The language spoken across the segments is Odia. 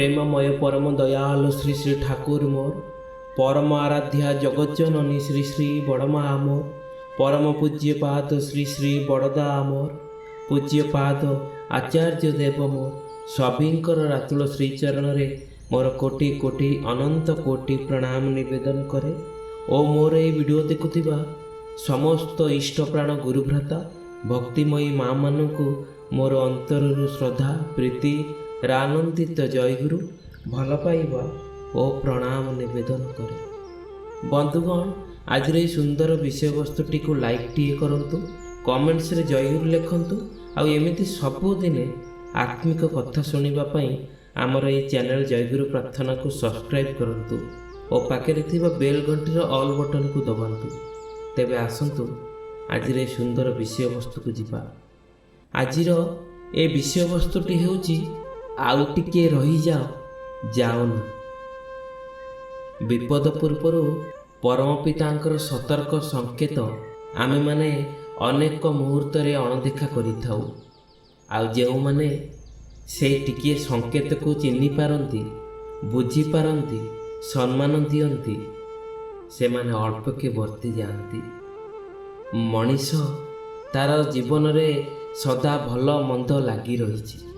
प्रेममय परम दयालु श्री श्री ठाकुर मोर परम आराध्या जगज्जननी श्री श्री बड़मा मोर परम पूज्य पाद श्री श्री बड़दा मोर पूज्य पाद आचार्य देव मोर सभींकर रातुल श्रीचरण रे मोर कोटि कोटि अनंत कोटि प्रणाम निवेदन करे। ओ मोर ए वीडियो देखुथिबा समस्त इष्टप्राण गुरुभ्राता भक्तिमयी माँ मानू मोर अंतरु श्रद्धा प्रीति आनंदित जयगुरु भल पाइबा ओ प्रणाम निवेदन करे। बंधुगण आज ये सुंदर विषय वस्तुटी को लाइक टीए करंतु, कमेंट्स रे जयगुरु लिखंतु आउ एमिति सबुदिने आत्मिक कथा सुनिबा पई आमर ये चैनल जयगुरु प्रार्थना को सब्सक्राइब करंतु और पाखे थिबा बेल घंटीर ऑल बटन को दबांतु। तेबे आसंतु आज ये सुंदर विषय वस्तु को जिबा। आजिर ए विषय वस्तुटी हेउची आउ टिके रही जाओ ना। विपद पूर्वर परम पितांकर सतर्क संकेत आमे माने अनेक मुहूर्त रे अणदेखा करिथाउ। आउ जेउ माने से टिके संकेत को चिन्हि पारंती बुझी पारंती सम्मान दियंती से माने अल्प के वर्ती जाती। मनीष तार जीवन रे सदा भल मंद लागी रही।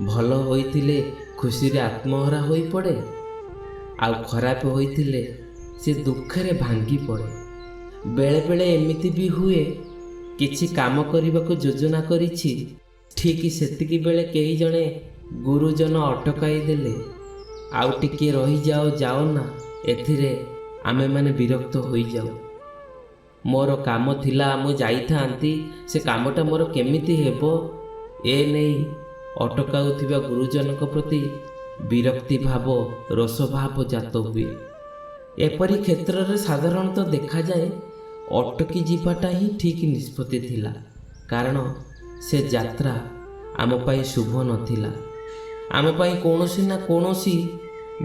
भल होइतिले खुशी रे आत्महरा होई पड़े आउ खराब होइतिले से दुखरे भांगी पड़े। बेले बेले एमिति भी हुए किछि काम करबा को योजना करिछि ठीक सेतिकी बेले कई जणे गुरुजन अटकाई देले आउ टिके रही जाओ ना एथिरे आमे माने विरक्त होई जाऊ। मोर काम थिला मु जाइथांती से कामटा मोर केमिति हेबो ए नहीं अटकाउथिबा गुरुजनक प्रति विरक्ति भाव रस भाव जात हुए। एपरी क्षेत्र में साधारणतः देखा जाए अटकी जीवाटा ही ठीक निष्पत्ति थिला, कारण से यात्रा आम पाई शुभ नथिला। आम पाई कोनोसी ना कोनोसी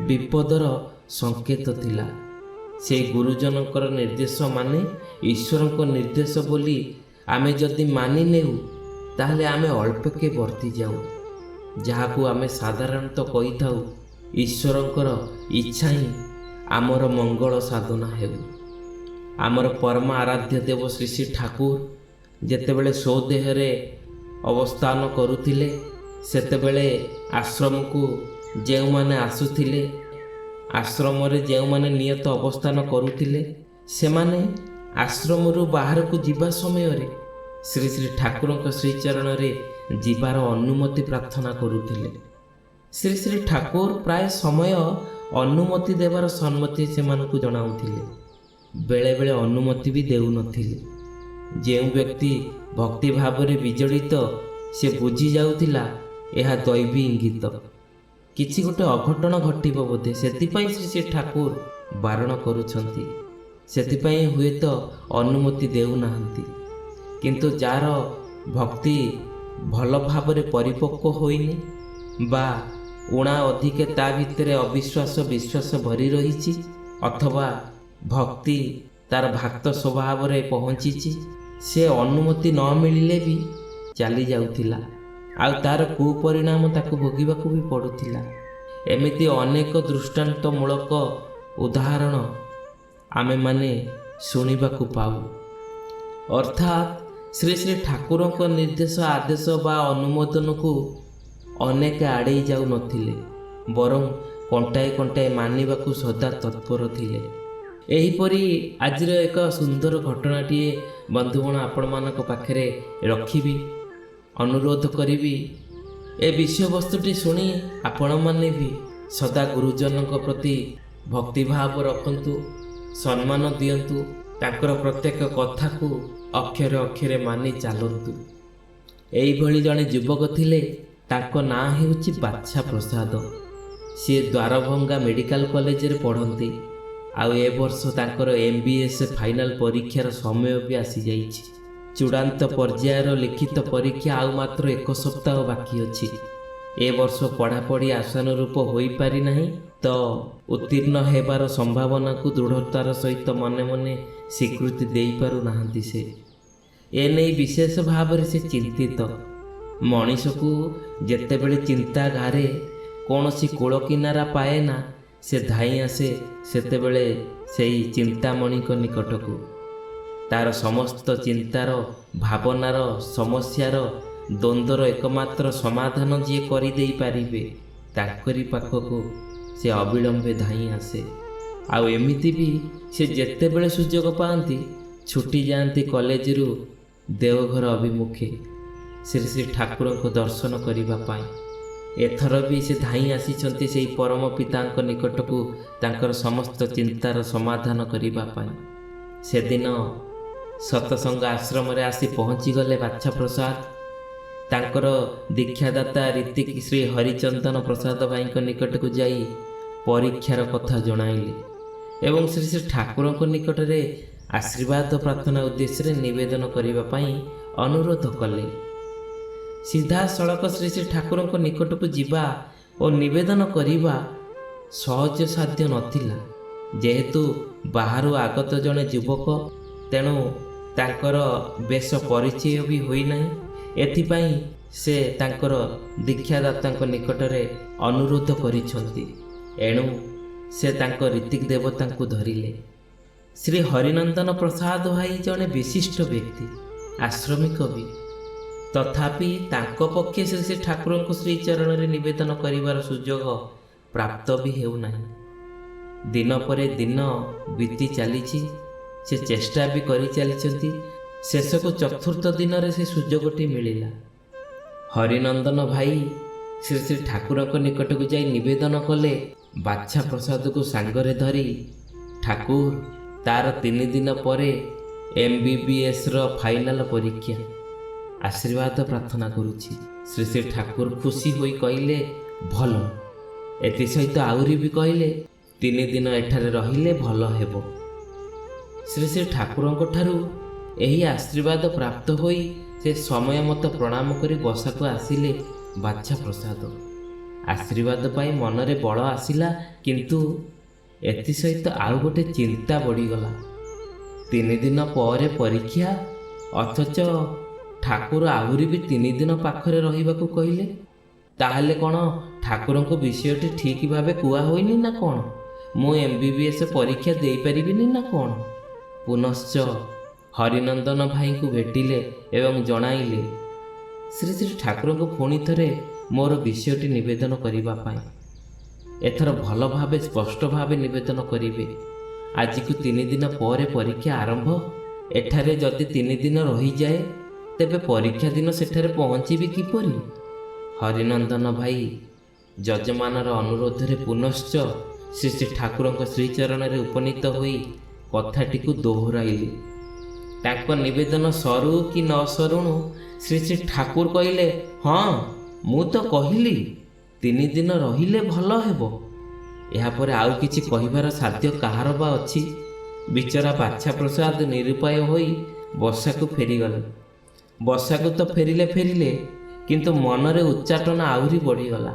विपदर संकेत थिला। से गुरुजनकर निर्देश माने ईश्वरक निर्देश बोली आमे जदि मानि नेउ ताहले आमे अल्प के वर्ती जाऊ। जहाकू आमे साधारणतः कही थाउ ईश्वरंकर इच्छा ही आमर मंगल साधना हेउ। आमर परम आराध्य देव श्री श्री ठाकुर जेतेबेले स्वदेहरे अवस्थान करुथिले सेतेबेले आश्रम को जेउ माने आसुथिले आश्रम रे जेउ माने नियत अवस्थान करुथिले से माने आश्रम रु बाहर को जीवा समय रे श्री श्री ठाकुरଙ୍କ श्रीचरण रे जीवार अनुमति प्रार्थना करुथिले। श्री श्री ठाकुर प्राय समय अनुमति देवार सम्मति से मानकु जणाउथिले, बेले बेले अनुमति भी देउ नथिले। जेउ व्यक्ति भक्ति भाव रे विजड़ित से बुझी जाउथिला एहा दैवी इंगित किछि गोटे अघटन घटिबो बोधे, सेतिपई श्री श्री ठाकुर बारण करुछंती। सेतिपई हुए तो अनुमति देउ नाहंती, किंतु जार भक्ति भल भाव रे परिपक्व होइनी बा उणा अधिके ता भितरे अविश्वास विश्वास भरी रहिछि अथवा भक्ति तार भक्त स्वभाव रे पहुँची से अनुमति न मिलिले भी चली जाउथिला आउ तार कुपरिणाम ताकू भोगिबाकू भी पड़ुथिला। एमिति अनेक दृष्टांत मूलक उदाहरण आमे माने सुनिबाकू पाऊ। अर्थात श्री श्री ठाकुरଙ୍କ निर्देश आदेश बा अनुमोदन को अनेक आड़े जाऊ नथिले, बरं कंटाए कंटाए मानिबाकू सदा तत्पर थिले। एहीपरि आजिर एक सुंदर घटनाटीए बंधुगण आपण मानक पाखरे रखिबी, अनुरोध करिबी। ए विषय वस्तुटी शुणी आपण माने भी सदा गुरुजनक प्रति भक्तिभाव रखंतु, सम्मान दियंतु, ताकर प्रत्येक कथा को अक्षरे अक्षरे मानि चलतु। एई भली जने युवक थिले, ताको नाँ हेउची बाछा प्रसाद। सी द्वारभंगा मेडिकल कॉलेज रे पढ़ंती आउ ए वर्ष ताकर MBS फाइनल परीक्षार समय भी आसी जाइछि। चूड़ांत पर्यायर लिखित परीक्षा आउ मात्र 1 सप्ताह बाकी अछि। ए वर्ष पढ़ापढ़ी आशानुरूप होई पारि नाही तो उत्तीर्ण हेबार संभावना को दृढ़तार सहित मने मने स्वीकृति देई पारु नाहंती। से एने विशेष भाव से चिंतित मनीष को जेतेबेले चिंता घारे କୌଣସି କୂଳ କିନାରା ପାଏ ନା, ସେ ଧାଇଁ ଆସେ ସେତେବେଳେ ସେଇ ଚିନ୍ତାମଣିଙ୍କ ନିକଟକୁ। ତାର ସମସ୍ତ ଚିନ୍ତାର, ଭାବନାର, ସମସ୍ୟାର, ଦ୍ୱନ୍ଦ୍ୱର ଏକମାତ୍ର ସମାଧାନ ଯିଏ କରିଦେଇପାରିବେ, ତାଙ୍କରି ପାଖକୁ ସେ ଅବିଳମ୍ବେ ଧାଇଁ ଆସେ। ଆଉ ଏମିତି ବି ସେ ଯେତେବେଳେ ସୁଯୋଗ ପାଆନ୍ତି ଛୁଟି ଯାଆନ୍ତି କଲେଜରୁ ଦେଓଘର ଅଭିମୁଖେ ଶ୍ରୀ ଶ୍ରୀ ଠାକୁରଙ୍କ ଦର୍ଶନ କରିବା ପାଇଁ। ଏଥର ବି ସେ ଧାଇଁ ଆସିଛନ୍ତି ସେହି ପରମ ପିତାଙ୍କ ନିକଟକୁ ତାଙ୍କର ସମସ୍ତ ଚିନ୍ତାର ସମାଧାନ କରିବା ପାଇଁ। ସେଦିନ ସତସଙ୍ଗ ଆଶ୍ରମରେ ଆସି ପହଞ୍ଚିଗଲେ ବାଛା ପ୍ରସାଦ। ତାଙ୍କର ଦୀକ୍ଷାଦାତା ରୀତିକ ଶ୍ରୀ ହରିଚନ୍ଦନ ପ୍ରସାଦ ଭାଇଙ୍କ ନିକଟକୁ ଯାଇ ପରୀକ୍ଷାର କଥା ଜଣାଇଲେ ଏବଂ ଶ୍ରୀ ଶ୍ରୀ ଠାକୁରଙ୍କ ନିକଟରେ ଆଶୀର୍ବାଦ ପ୍ରାର୍ଥନା ଉଦ୍ଦେଶ୍ୟରେ ନିବେଦନ କରିବା ପାଇଁ ଅନୁରୋଧ କଲେ। ସିଧାସଳଖ ଶ୍ରୀ ଶ୍ରୀ ଠାକୁରଙ୍କ ନିକଟକୁ ଯିବା ଓ ନିବେଦନ କରିବା ସହଜସାଧ୍ୟ ନଥିଲା। ଯେହେତୁ ବାହାରୁ ଆଗତ ଜଣେ ଯୁବକ, ତେଣୁ ତାଙ୍କର ବେଶ ପରିଚୟ ବି ହୋଇନାହିଁ। ଏଥିପାଇଁ ସେ ତାଙ୍କର ଦୀକ୍ଷାଦାତାଙ୍କ ନିକଟରେ ଅନୁରୋଧ କରିଛନ୍ତି। ଏଣୁ ସେ ତାଙ୍କ ରୀତିକ ଦେବତାଙ୍କୁ ଧରିଲେ। ଶ୍ରୀ ହରିନନ୍ଦନ ପ୍ରସାଦ ଭାଇ ଜଣେ ବିଶିଷ୍ଟ ବ୍ୟକ୍ତି, ଆଶ୍ରମିକ ବି। ତଥାପି ତାଙ୍କ ପକ୍ଷେ ଶ୍ରୀ ଶ୍ରୀ ଠାକୁରଙ୍କ ଶ୍ରୀଚରଣରେ ନିବେଦନ କରିବାର ସୁଯୋଗ ପ୍ରାପ୍ତ ବି ହେଉନାହିଁ। ଦିନ ପରେ ଦିନ ବିତି ଚାଲିଛି, ସେ ଚେଷ୍ଟା ବି କରିଚାଲିଛନ୍ତି। ଶେଷକୁ ଚତୁର୍ଥ ଦିନରେ ସେ ସୁଯୋଗଟି ମିଳିଲା। ହରିନନ୍ଦନ ଭାଇ ଶ୍ରୀ ଶ୍ରୀ ଠାକୁରଙ୍କ ନିକଟକୁ ଯାଇ ନିବେଦନ କଲେ ବାଛା ପ୍ରସାଦକୁ ସାଙ୍ଗରେ ଧରି, ଠାକୁର, ତାର 3 ଦିନ ପରେ MBBSର ଫାଇନାଲ ପରୀକ୍ଷା, ଆଶୀର୍ବାଦ ପ୍ରାର୍ଥନା କରୁଛି। ଶ୍ରୀ ଶ୍ରୀ ଠାକୁର ଖୁସି ହୋଇ କହିଲେ, ଭଲ। ଏଥିସହିତ ଆହୁରି ବି କହିଲେ, 3 ଦିନ ଏଠାରେ ରହିଲେ ଭଲ ହେବ। ଶ୍ରୀ ଶ୍ରୀ ଠାକୁରଙ୍କ ଠାରୁ ଏହି ଆଶୀର୍ବାଦ ପ୍ରାପ୍ତ ହୋଇ ସେ ସମୟ ମতো ପ୍ରଣାମ କରି ବସାକୁ ଆସିଲେ ବାଛା ପ୍ରସାଦ। ଆଶୀର୍ବାଦ ପାଇଁ ମନରେ ବଳ ଆସିଲା, କିନ୍ତୁ ଏଥିସହିତ ଆଉ ଗୋଟେ ଚିନ୍ତା ବଢ଼ିଗଲା। 3 ଦିନ ପରେ ପରୀକ୍ଷା, ଅଥଚ ଠାକୁର ଆହୁରି ବି 3 ଦିନ ପାଖରେ ରହିବାକୁ କହିଲେ। ତାହେଲେ କ'ଣ ଠାକୁରଙ୍କ ବିଷୟଟି ଠିକ୍ ଭାବେ କୁହା ହୋଇନି ନା କ'ଣ? ମୁଁ MBBS ପରୀକ୍ଷା ଦେଇପାରିବିନି ନା କ'ଣ? ପୁନଶ୍ଚ ହରିନନ୍ଦନ ଭାଇଙ୍କୁ ଭେଟିଲେ ଏବଂ ଜଣାଇଲେ ଶ୍ରୀ ଶ୍ରୀ ଠାକୁରଙ୍କୁ ପୁଣି ଥରେ ମୋର ବିଷୟଟି ନିବେଦନ କରିବା ପାଇଁ। ଏଥର ଭଲ ଭାବେ ସ୍ପଷ୍ଟ ଭାବେ ନିବେଦନ କରିବେ। ଆଜିକୁ 3 ଦିନ ପରେ ପରୀକ୍ଷା ଆରମ୍ଭ। ଏଠାରେ ଯଦି 3 ଦିନ ରହିଯାଏ, ତେବେ ପରୀକ୍ଷା ଦିନ ସେଠାରେ ପହଞ୍ଚିବି କିପରି? ହରିନନ୍ଦନ ଭାଇ ଯଜମାନର ଅନୁରୋଧରେ ପୁନଶ୍ଚ ଶ୍ରୀ ଶ୍ରୀ ଠାକୁରଙ୍କ ଶ୍ରୀଚରଣରେ ଉପନୀତ ହୋଇ କଥାଟିକୁ ଦୋହରାଇଲେ। ତାଙ୍କ ନିବେଦନ ସରୁ କି ନ ସରୁଣୁ ଶ୍ରୀ ଶ୍ରୀ ଠାକୁର କହିଲେ, ହଁ, ମୁଁ ତ କହିଲି 3 ଦିନ ରହିଲେ ଭଲ ହେବ। ଏହାପରେ ଆଉ କିଛି କହିବାର ସାଧ୍ୟ କାହାର ବା ଅଛି? ବିଚରା ବାଛା ପ୍ରସାଦ ନିରୁପାୟ ହୋଇ ବସାକୁ ଫେରିଗଲେ। ବସାକୁ ତ ଫେରିଲେ, କିନ୍ତୁ ମନରେ ଉଚ୍ଚାଟନା ଆହୁରି ବଢ଼ିଗଲା,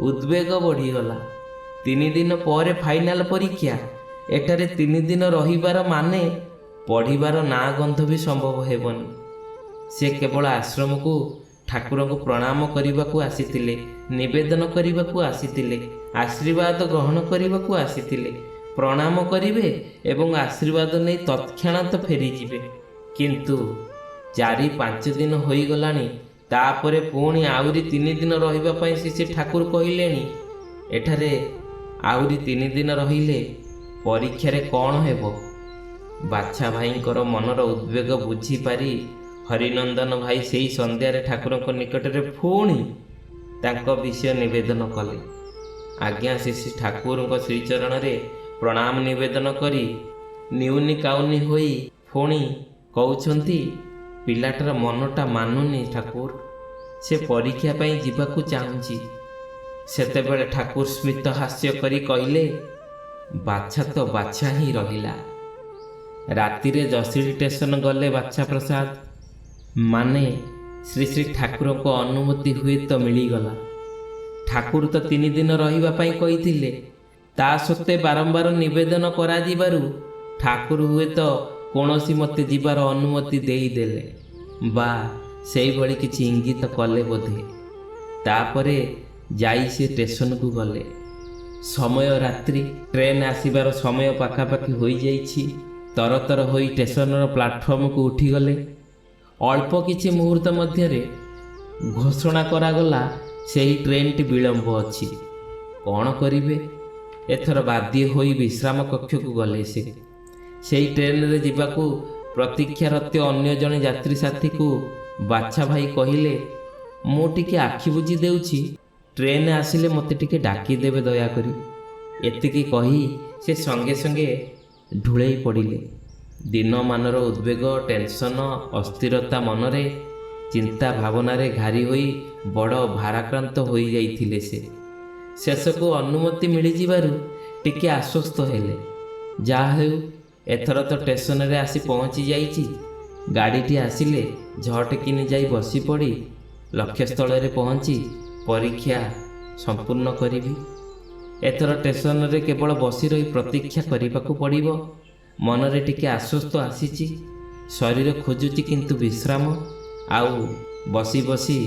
ଉଦ୍ବେଗ ବଢ଼ିଗଲା। 3 ଦିନ ପରେ ଫାଇନାଲ ପରୀକ୍ଷା। ଏଠାରେ 3 ଦିନ ରହିବାର ମାନେ ପଢ଼ିବାର ନାଁ ଗନ୍ଧ ବି ସମ୍ଭବ ହେବନି। ସେ କେବଳ ଆଶ୍ରମକୁ ଠାକୁରଙ୍କୁ ପ୍ରଣାମ କରିବାକୁ ଆସିଥିଲେ, ନିବେଦନ କରିବାକୁ ଆସିଥିଲେ, ଆଶୀର୍ବାଦ ଗ୍ରହଣ କରିବାକୁ ଆସିଥିଲେ। ପ୍ରଣାମ କରିବେ ଏବଂ ଆଶୀର୍ବାଦ ନେଇ ତତ୍କ୍ଷଣାତ ଫେରିଯିବେ। କିନ୍ତୁ 4-5 ଦିନ ହୋଇଗଲାଣି, ତାପରେ ପୁଣି ଆହୁରି 3 ଦିନ ରହିବା ପାଇଁ ଶ୍ରୀ ଠାକୁର କହିଲେଣି। ଏଠାରେ ଆହୁରି 3 ଦିନ ରହିଲେ ପରୀକ୍ଷାରେ କ'ଣ ହେବ? ବାଛା ଭାଇଙ୍କର ମନର ଉଦ୍ବେଗ ବୁଝିପାରି ହରିନନ୍ଦନ ଭାଇ ସେହି ସନ୍ଧ୍ୟାରେ ଠାକୁରଙ୍କ ନିକଟରେ ପୁଣି ତାଙ୍କ ବିଷୟ ନିବେଦନ କଲେ। ଆଜ୍ଞା, ଶ୍ରୀ ଠାକୁରଙ୍କ ଶ୍ରୀଚରଣରେ ପ୍ରଣାମ ନିବେଦନ କରି ନିଉନି କାଉନି ହୋଇ ପୁଣି କହୁଛନ୍ତି, ପିଲାଟାର ମନଟା ମାନୁନି ଠାକୁର, ସେ ପରୀକ୍ଷା ପାଇଁ ଯିବାକୁ ଚାହୁଁଛି। ସେତେବେଳେ ଠାକୁର ସ୍ମିତ ହାସ୍ୟ କରି କହିଲେ, ବାଛା ତ ବାଛା ହିଁ ରହିଲା। ରାତିରେ ଜସିଡ଼ି ଷ୍ଟେସନ ଗଲେ ବାଛା ପ୍ରସାଦ। ମାନେ ଶ୍ରୀ ଶ୍ରୀ ଠାକୁରଙ୍କ ଅନୁମତି ହୁଏତ ମିଳିଗଲା। ଠାକୁର ତ 3 ଦିନ ରହିବା ପାଇଁ କହିଥିଲେ, ତା ସତ୍ତ୍ୱେ ବାରମ୍ବାର ନିବେଦନ କରାଯିବାରୁ ଠାକୁର ହୁଏତ କୌଣସି ମତେ ଯିବାର ଅନୁମତି ଦେଇଦେଲେ, ବା ସେଇଭଳି କିଛି ଇଙ୍ଗିତ କଲେ ବୋଧେ। ତାପରେ ଯାଇ ସେ ଷ୍ଟେସନକୁ ଗଲେ। ସମୟ ରାତ୍ରି, ଟ୍ରେନ୍ ଆସିବାର ସମୟ ପାଖାପାଖି ହୋଇଯାଇଛି। ତରତର ହୋଇ ଷ୍ଟେସନର ପ୍ଲାଟଫର୍ମକୁ ଉଠିଗଲେ। ଅଳ୍ପ କିଛି ମୁହୂର୍ତ୍ତ ମଧ୍ୟରେ ଘୋଷଣା କରାଗଲା ସେହି ଟ୍ରେନ୍ଟି ବିଳମ୍ବ ଅଛି। କ'ଣ କରିବେ? ଏଥର ବାଧ୍ୟ ହୋଇ ବିଶ୍ରାମ କକ୍ଷକୁ ଗଲେ ସେ। ସେହି ଟ୍ରେନ୍ରେ ଯିବାକୁ ପ୍ରତୀକ୍ଷାରତ ଅନ୍ୟ ଜଣେ ଯାତ୍ରୀ ସାଥୀକୁ ବାଛା ଭାଇ କହିଲେ, ମୁଁ ଟିକେ ଆଖି ବୁଜି ଦେଉଛି, ଟ୍ରେନ୍ ଆସିଲେ ମୋତେ ଟିକେ ଡାକିଦେବେ ଦୟାକରି। ଏତିକି କହି ସେ ସଙ୍ଗେ ସଙ୍ଗେ ଢୁଳେଇ ପଡ଼ିଲେ। ଦିନମାନର ଉଦ୍ବେଗ, ଟେନସନ, ଅସ୍ଥିରତା ମନରେ, ଚିନ୍ତା ଭାବନାରେ ଘାରି ହୋଇ ବଡ଼ ଭାରାକ୍ରାନ୍ତ ହୋଇଯାଇଥିଲେ ସେ। ଶେଷକୁ ଅନୁମତି ମିଳିଯିବାରୁ ଟିକେ ଆଶ୍ୱସ୍ତ ହେଲେ। ଯାହା ହେଉ, ଏଥର ତ ଷ୍ଟେସନରେ ଆସି ପହଞ୍ଚି ଯାଇଛି। ଗାଡ଼ିଟି ଆସିଲେ ଝଟକିନି ଯାଇ ବସି ପଡ଼ି ଲକ୍ଷ୍ୟସ୍ଥଳରେ ପହଞ୍ଚି ପରୀକ୍ଷା ସମ୍ପୂର୍ଣ୍ଣ କରିବି। ଏଥର ଷ୍ଟେସନରେ କେବଳ ବସି ରହି ପ୍ରତୀକ୍ଷା କରିବାକୁ ପଡ଼ିବ। ମନରେ ଟିକେ ଆଶ୍ୱସ୍ତ ଆସିଛି। ଶରୀର ଖୋଜୁଛି କିନ୍ତୁ ବିଶ୍ରାମ। ଆଉ ବସି ବସି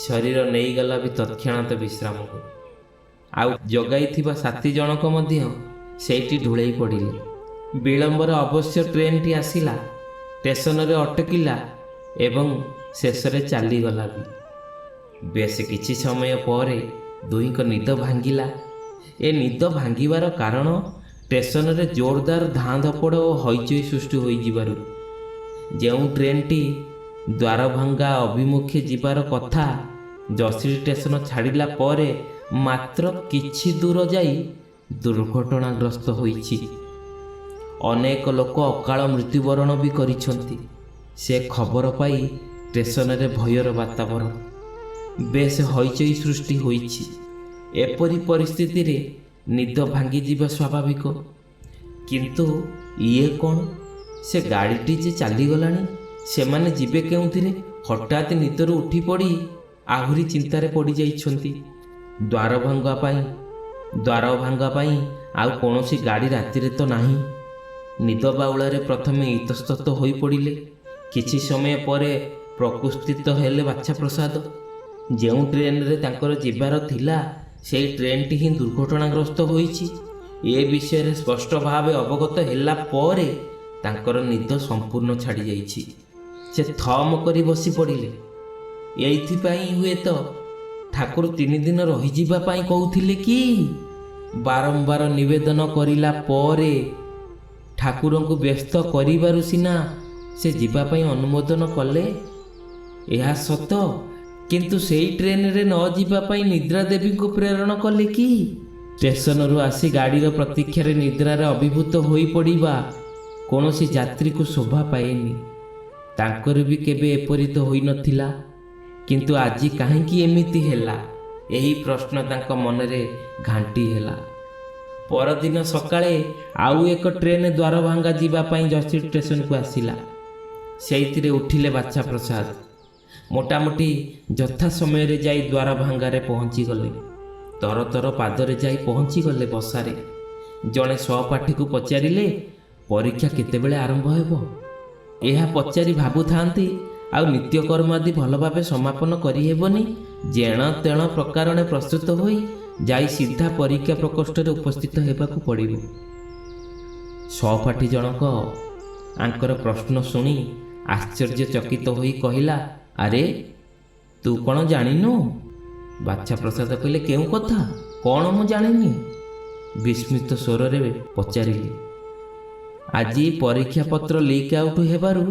ଶରୀର ନେଇଗଲା ବି ତତ୍କ୍ଷଣାତ ବିଶ୍ରାମକୁ। ଆଉ ଜଗାଇଥିବା ସାଥୀ ଜଣକ ମଧ୍ୟ ସେଇଠି ଢୁଳେଇ ପଡ଼ିଲେ। ବିଳମ୍ବରେ ଅବଶ୍ୟ ଟ୍ରେନ୍ଟି ଆସିଲା, ଷ୍ଟେସନରେ ଅଟକିଲା ଏବଂ ଶେଷରେ ଚାଲିଗଲା ବି। ବେଶ କିଛି ସମୟ ପରେ ଦୁହିଁଙ୍କ ନିଦ ଭାଙ୍ଗିଲା। ଏ ନିଦ ଭାଙ୍ଗିବାର କାରଣ ଷ୍ଟେସନରେ ଜୋରଦାର ଧାଁ ଧପଡ଼ ଓ ହଇଚଇ ସୃଷ୍ଟି ହୋଇଯିବାରୁ। ଯେଉଁ ଟ୍ରେନ୍ଟି ଦ୍ୱାରଭାଙ୍ଗା ଅଭିମୁଖେ ଯିବାର କଥା ଜସିରି ଷ୍ଟେସନ ଛାଡ଼ିଲା ପରେ ମାତ୍ର କିଛି ଦୂର ଯାଇ ଦୁର୍ଘଟଣାଗ୍ରସ୍ତ ହୋଇଛି। ଅନେକ ଲୋକ ଅକାଳ ମୃତ୍ୟୁବରଣ ବି କରିଛନ୍ତି। ସେ ଖବର ପାଇ ଷ୍ଟେସନରେ ଭୟର ବାତାବରଣ, ବେଶ ହଇଚଇ ସୃଷ୍ଟି ହୋଇଛି। ଏପରି ପରିସ୍ଥିତିରେ ନିଦ ଭାଙ୍ଗିଯିବା ସ୍ୱାଭାବିକ। କିନ୍ତୁ ଇଏ କ'ଣ? ସେ ଗାଡ଼ିଟି ଯେ ଚାଲିଗଲାଣି, ସେମାନେ ଯିବେ କେଉଁଥିରେ? ହଠାତ୍ ନିଦରୁ ଉଠି ପଡ଼ି ଆହୁରି ଚିନ୍ତାରେ ପଡ଼ିଯାଇଛନ୍ତି। ଦ୍ୱାର ପାଇଁ ଆଉ କୌଣସି ଗାଡ଼ି ରାତିରେ ତ ନାହିଁ। ନିଦ ବାଉଳାରେ ପ୍ରଥମେ ଇତସ୍ତତ ହୋଇପଡ଼ିଲେ। କିଛି ସମୟ ପରେ ପ୍ରକୃତିସ୍ଥ ହେଲେ ବାଛା ପ୍ରସାଦ। ଯେଉଁ ଟ୍ରେନ୍ରେ ତାଙ୍କର ଯିବାର ଥିଲା ସେହି ଟ୍ରେନ୍ଟି ହିଁ ଦୁର୍ଘଟଣାଗ୍ରସ୍ତ ହୋଇଛି। ଏ ବିଷୟରେ ସ୍ପଷ୍ଟ ଭାବେ ଅବଗତ ହେଲା ପରେ ତାଙ୍କର ନିଦ ସମ୍ପୂର୍ଣ୍ଣ ଛାଡ଼ିଯାଇଛି। ସେ ଥମ କରି ବସି ପଡ଼ିଲେ। ଏଇଥିପାଇଁ ହୁଏତ ଠାକୁର 3 ଦିନ ରହିଯିବା ପାଇଁ କହୁଥିଲେ କି? ବାରମ୍ବାର ନିବେଦନ କରିଲା ପରେ ଠାକୁରଙ୍କୁ ବ୍ୟସ୍ତ କରିବାରୁ ସିନା ସେ ଯିବା ପାଇଁ ଅନୁମୋଦନ କଲେ। ଏହା ସତ, କିନ୍ତୁ ସେଇ ଟ୍ରେନ୍ରେ ନ ଯିବା ପାଇଁ ନିଦ୍ରା ଦେବୀଙ୍କୁ ପ୍ରେରଣ କଲେ କି? ଷ୍ଟେସନରୁ ଆସି ଗାଡ଼ିର ପ୍ରତୀକ୍ଷାରେ ନିଦ୍ରାରେ ଅଭିଭୂତ ହୋଇପଡ଼ିବା କୌଣସି ଯାତ୍ରୀକୁ ଶୋଭା ପାଏନି। ତାଙ୍କର ବି କେବେ ଏପରି ତ ହୋଇନଥିଲା। କିନ୍ତୁ ଆଜି କାହିଁକି ଏମିତି ହେଲା? ଏହି ପ୍ରଶ୍ନ ତାଙ୍କ ମନରେ ଘାଣ୍ଟି ହେଲା। ପରଦିନ ସକାଳେ ଆଉ ଏକ ଟ୍ରେନ୍ ଦ୍ୱାରଭାଙ୍ଗା ଯିବା ପାଇଁ ଜସିରି ଷ୍ଟେସନକୁ ଆସିଲା। ସେଇଥିରେ ଉଠିଲେ ବାଛା ପ୍ରସାଦ। ମୋଟାମୋଟି ଯଥା ସମୟରେ ଯାଇ ଦ୍ୱାରଭାଙ୍ଗାରେ ପହଞ୍ଚିଗଲେ। ତରତର ପାଦରେ ଯାଇ ପହଞ୍ଚିଗଲେ ବସାରେ। ଜଣେ ସହପାଠୀକୁ ପଚାରିଲେ, ପରୀକ୍ଷା କେତେବେଳେ ଆରମ୍ଭ ହେବ? ଏହା ପଚାରି ଭାବୁଥାନ୍ତି ଆଉ ନିତ୍ୟକର୍ମ ଆଦି ଭଲ ଭାବେ ସମାପନ କରିହେବନି। ଯେଣ ତେଣ ପ୍ରକାରଣେ ପ୍ରସ୍ତୁତ ହୋଇ ଯାଇ ସିଧା ପରୀକ୍ଷା ପ୍ରକୋଷ୍ଠରେ ଉପସ୍ଥିତ ହେବାକୁ ପଡ଼ିବ। ସହପାଠୀ ଜଣକ ଆଙ୍କର ପ୍ରଶ୍ନ ଶୁଣି ଆଶ୍ଚର୍ଯ୍ୟଚକିତ ହୋଇ କହିଲା, ଆରେ ତୁ କ'ଣ ଜାଣିନୁ? ବାଛା ପ୍ରସାଦ କହିଲେ, କେଉଁ କଥା? କ'ଣ ମୁଁ ଜାଣିନି? ବିସ୍ମିତ ସ୍ୱରରେ ପଚାରିଲେ। ଆଜି ପରୀକ୍ଷାପତ୍ର ଲିକ୍ ଆଉଟ୍ ହେବାରୁ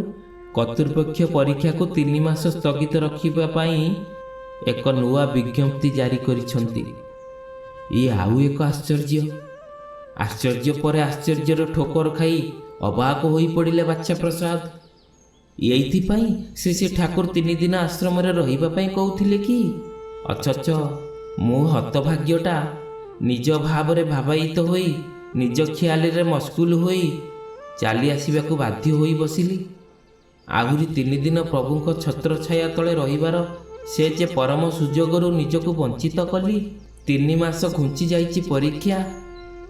କର୍ତ୍ତୃପକ୍ଷ ପରୀକ୍ଷାକୁ 3 ମାସ ସ୍ଥଗିତ ରଖିବା ପାଇଁ ଏକ ନୂଆ ବିଜ୍ଞପ୍ତି ଜାରି କରିଛନ୍ତି। ଇଏ ଆଉ ଏକ ଆଶ୍ଚର୍ଯ୍ୟ। ଆଶ୍ଚର୍ଯ୍ୟ ପରେ ଆଶ୍ଚର୍ଯ୍ୟର ଠୋକର ଖାଇ ଅବାକ ହୋଇପଡ଼ିଲେ ବାଛା ପ୍ରସାଦ। ଏଇଥିପାଇଁ ସେ ଠାକୁର 3 ଦିନ ଆଶ୍ରମରେ ରହିବା ପାଇଁ କହୁଥିଲେ କି? ଅଥଚ ମୁଁ ହତଭାଗ୍ୟଟା ନିଜ ଭାବରେ ଭାବାୟିତ ହୋଇ ନିଜ ଖିଆଲିରେ ମସ୍ଗୁଲ ହୋଇ ଚାଲି ଆସିବାକୁ ବାଧ୍ୟ ହୋଇ ବସିଲି। ଆହୁରି 3 ଦିନ ପ୍ରଭୁଙ୍କ ଛତ୍ରଛାୟା ତଳେ ରହିବାର ସେ ଯେ ପରମ ସୁଯୋଗରୁ ନିଜକୁ ବଞ୍ଚିତ କଲି। 3 ମାସ ଘୁଞ୍ଚି ଯାଇଛି ପରୀକ୍ଷା।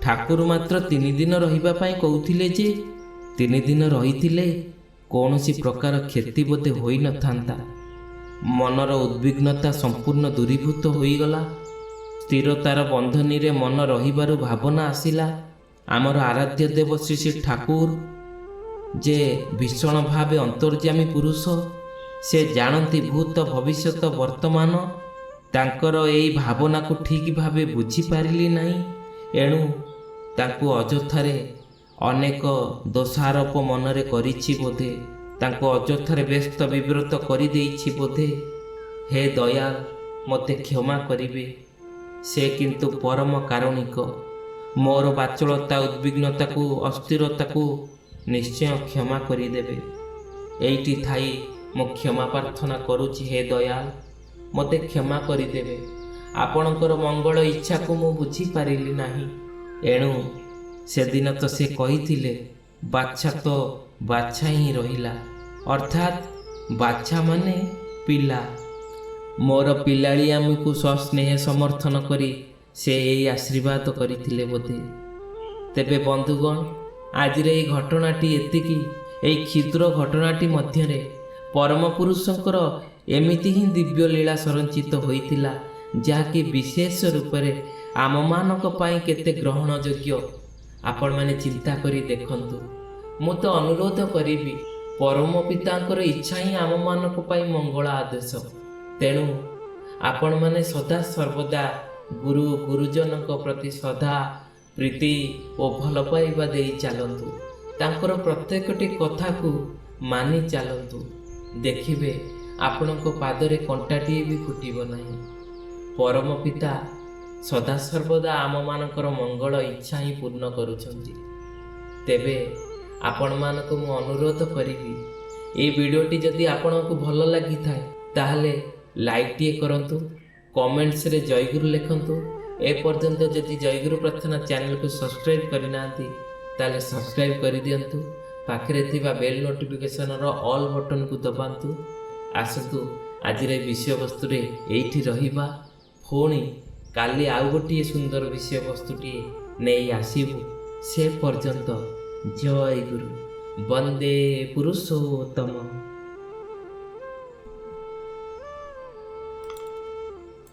ଠାକୁର ମାତ୍ର 3 ଦିନ ରହିବା ପାଇଁ କହୁଥିଲେ ଯେ 3 ଦିନ ରହିଥିଲେ କୌଣସି ପ୍ରକାର କ୍ଷତି ବୋଧେ ହୋଇନଥାନ୍ତା। ମନର ଉଦ୍ବିଗ୍ନତା ସମ୍ପୂର୍ଣ୍ଣ ଦୂରୀଭୂତ ହୋଇଗଲା। ସ୍ଥିରତାର ବନ୍ଧନୀରେ ମନ ରହିବାରୁ ଭାବନା ଆସିଲା ଆମର ଆରାଧ୍ୟ ଦେବ ଶ୍ରୀ ଶ୍ରୀ ଠାକୁର ଯେ ଭୀଷଣ ଭାବେ ଅନ୍ତର୍ଯାମୀ ପୁରୁଷ, ସେ ଜାଣନ୍ତି ଭୂତ ଭବିଷ୍ୟତ ବର୍ତ୍ତମାନ। ତାଙ୍କର ଏଇ ଭାବନାକୁ ଠିକ୍ ଭାବେ ବୁଝିପାରିଲି ନାହିଁ। ଏଣୁ ତାଙ୍କୁ ଅଯଥାରେ ଅନେକ ଦୋଷାରୋପ ମନରେ କରିଛି ବୋଧେ, ତାଙ୍କୁ ଅଯଥାରେ ବ୍ୟସ୍ତ ବିବ୍ରତ କରିଦେଇଛି ବୋଧେ। ହେ ଦୟାଳ, ମୋତେ କ୍ଷମା କରିବେ। ସେ କିନ୍ତୁ ପରମ କାରୁଣିକ। ମୋର ବାଚଳତା, ଉଦ୍ବିଗ୍ନତାକୁ, ଅସ୍ଥିରତାକୁ ନିଶ୍ଚୟ କ୍ଷମା କରିଦେବେ। ଏଇଠି ଥାଇ ମୁଁ କ୍ଷମା ପ୍ରାର୍ଥନା କରୁଛି। ହେ ଦୟାଳ, ମୋତେ କ୍ଷମା କରିଦେବେ। ଆପଣଙ୍କର ମଙ୍ଗଳ ଇଚ୍ଛାକୁ ମୁଁ ବୁଝିପାରିଲି ନାହିଁ। ଏଣୁ ସେଦିନ ତ ସେ କହିଥିଲେ ବାଚ୍ଛା ତ ବାଚ୍ଛା ହିଁ ରହିଲା, ଅର୍ଥାତ୍ ବାଚ୍ଛା ମାନେ ପିଲା। ମୋର ପିଲାଳିଆମିକୁ ସସ୍ନେହ ସମର୍ଥନ କରି ସେ ଏଇ ଆଶୀର୍ବାଦ କରିଥିଲେ ବୋଧେ। ତେବେ ବନ୍ଧୁଗଣ, ଆଜିର ଏହି ଘଟଣାଟି ଏତିକି। ଏହି କ୍ଷୁଦ୍ର ଘଟଣାଟି ମଧ୍ୟରେ ପରମ ପୁରୁଷଙ୍କର ଏମିତି ହିଁ ଦିବ୍ୟ ଲୀଳା ସଂରଚିତ ହୋଇଥିଲା, ଯାହାକି ବିଶେଷ ରୂପରେ ଆମମାନଙ୍କ ପାଇଁ କେତେ ଗ୍ରହଣଯୋଗ୍ୟ। ଆପଣମାନେ ଚିନ୍ତା କରି ଦେଖନ୍ତୁ। ମୁଁ ତ ଅନୁରୋଧ କରିବି, ପରମ ପିତାଙ୍କର ଇଚ୍ଛା ହିଁ ଆମମାନଙ୍କ ପାଇଁ ମଙ୍ଗଳ ଆଦେଶ। ତେଣୁ ଆପଣମାନେ ସଦା ସର୍ବଦା ଗୁରୁ ଗୁରୁଜନଙ୍କ ପ୍ରତି ସଦା ପ୍ରୀତି ଓ ଭଲ ପାଇବା ଦେଇ ଚାଲନ୍ତୁ। ତାଙ୍କର ପ୍ରତ୍ୟେକଟି କଥାକୁ ମାନି ଚାଲନ୍ତୁ। ଦେଖିବେ ଆପଣଙ୍କ ପାଦରେ କଣ୍ଟାଟିଏ ବି ଫୁଟିବ ନାହିଁ। ପରମ ପିତା ସଦାସର୍ବଦା ଆମମାନଙ୍କର ମଙ୍ଗଳ ଇଚ୍ଛା ହିଁ ପୂର୍ଣ୍ଣ କରୁଛନ୍ତି। ତେବେ ଆପଣମାନଙ୍କୁ ମୁଁ ଅନୁରୋଧ କରିବି, এই ଭିଡ଼ିଓଟି ଯଦି ଆପଣଙ୍କୁ ଭଲ ଲାଗିଥାଏ ତାହେଲେ ଲାଇକ୍ଟିଏ କରନ୍ତୁ, କମେଣ୍ଟସରେ ଜୟଗୁରୁ ଲେଖନ୍ତୁ। ଏପର୍ଯ୍ୟନ୍ତ ଯଦି ଜୟଗୁରୁ ପ୍ରାର୍ଥନା ଚ୍ୟାନେଲକୁ ସବସ୍କ୍ରାଇବ୍ କରିନାହାନ୍ତି ତାହେଲେ ସବସ୍କ୍ରାଇବ୍ କରିଦିଅନ୍ତୁ। ପାଖରେ ଥିବା ବେଲ୍ ନୋଟିଫିକେସନର ଅଲ୍ ବଟନକୁ ଦବାନ୍ତୁ। ଆସନ୍ତୁ ଆଜିର ଏହି ବିଷୟବସ୍ତୁରେ ଏଇଠି ରହିବା। ପୁଣି କାଲି ଆଉ ଗୋଟିଏ ସୁନ୍ଦର ବିଷୟବସ୍ତୁଟିଏ ନେଇ ଆସିବୁ। ସେ ପର୍ଯ୍ୟନ୍ତ ଜୟ ଗୁରୁ, ବନ୍ଦେ ପୁରୁଷୋତ୍ତମ।